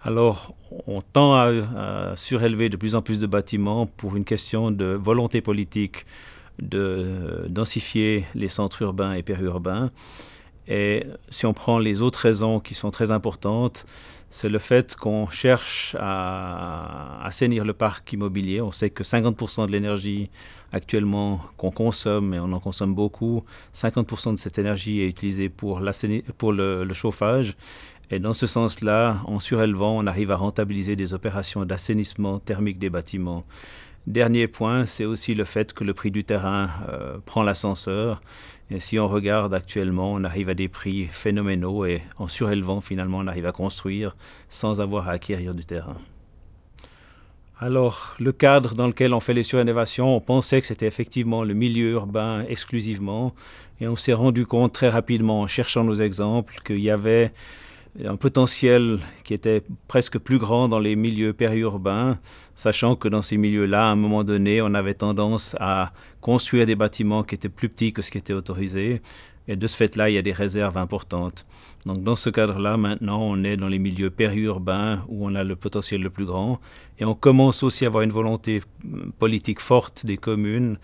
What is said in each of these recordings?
Alors, on tend à surélever de plus en plus de bâtiments pour une question de volonté politique de densifier les centres urbains et périurbains. Et si on prend les autres raisons qui sont très importantes, c'est le fait qu'on cherche à assainir le parc immobilier. On sait que 50% de l'énergie actuellement qu'on consomme, et on en consomme beaucoup, 50% de cette énergie est utilisée pour le chauffage. Et dans ce sens-là, en surélevant, on arrive à rentabiliser des opérations d'assainissement thermique des bâtiments. Dernier point, c'est aussi le fait que le prix du terrain prend l'ascenseur. Et si on regarde actuellement, on arrive à des prix phénoménaux et en surélevant, finalement, on arrive à construire sans avoir à acquérir du terrain. Alors, le cadre dans lequel on fait les surélévations, on pensait que c'était effectivement le milieu urbain exclusivement. Et on s'est rendu compte très rapidement, en cherchant nos exemples, qu'il y avait un potentiel qui était presque plus grand dans les milieux périurbains, sachant que dans ces milieux-là, à un moment donné, on avait tendance à construire des bâtiments qui étaient plus petits que ce qui était autorisé. Et de ce fait-là, il y a des réserves importantes. Donc dans ce cadre-là, maintenant, on est dans les milieux périurbains où on a le potentiel le plus grand. Et on commence aussi à avoir une volonté politique forte des communes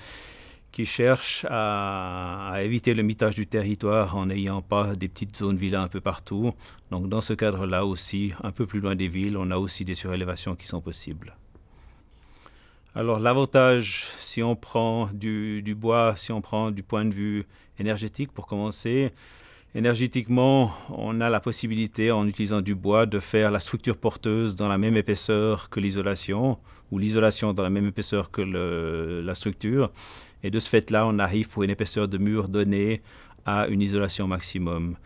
qui cherchent à éviter le mitage du territoire en n'ayant pas des petites zones villas un peu partout. Donc dans ce cadre-là aussi, un peu plus loin des villes, on a aussi des surélévations qui sont possibles. Alors l'avantage, si on prend du bois, si on prend du point de vue énergétique pour commencer, énergétiquement, on a la possibilité, en utilisant du bois, de faire la structure porteuse dans la même épaisseur que l'isolation, ou l'isolation dans la même épaisseur que la structure. Et de ce fait-là, on arrive pour une épaisseur de mur donnée à une isolation maximum.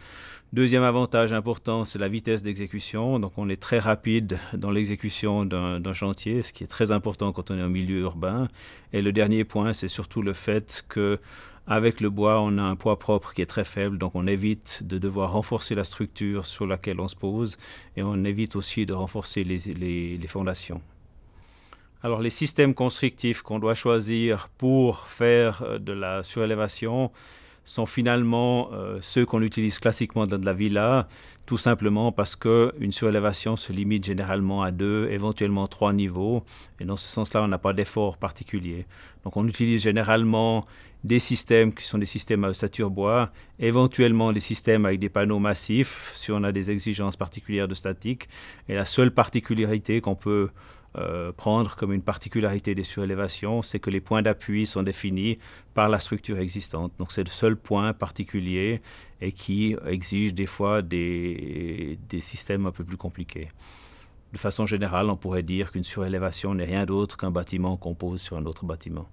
Deuxième avantage important, c'est la vitesse d'exécution. Donc on est très rapide dans l'exécution d'un chantier, ce qui est très important quand on est en milieu urbain. Et le dernier point, c'est surtout le fait que avec le bois, on a un poids propre qui est très faible, donc on évite de devoir renforcer la structure sur laquelle on se pose et on évite aussi de renforcer les fondations. Alors les systèmes constructifs qu'on doit choisir pour faire de la surélévation sont finalement ceux qu'on utilise classiquement dans de la villa, tout simplement parce qu'une surélévation se limite généralement à 2, éventuellement 3 niveaux, et dans ce sens-là, on n'a pas d'effort particulier. Donc on utilise généralement des systèmes qui sont des systèmes à ossature bois, éventuellement des systèmes avec des panneaux massifs, si on a des exigences particulières de statique, et la seule particularité qu'on peut prendre comme une particularité des surélévations, c'est que les points d'appui sont définis par la structure existante. Donc c'est le seul point particulier et qui exige des fois des systèmes un peu plus compliqués. De façon générale, on pourrait dire qu'une surélévation n'est rien d'autre qu'un bâtiment qu'on pose sur un autre bâtiment.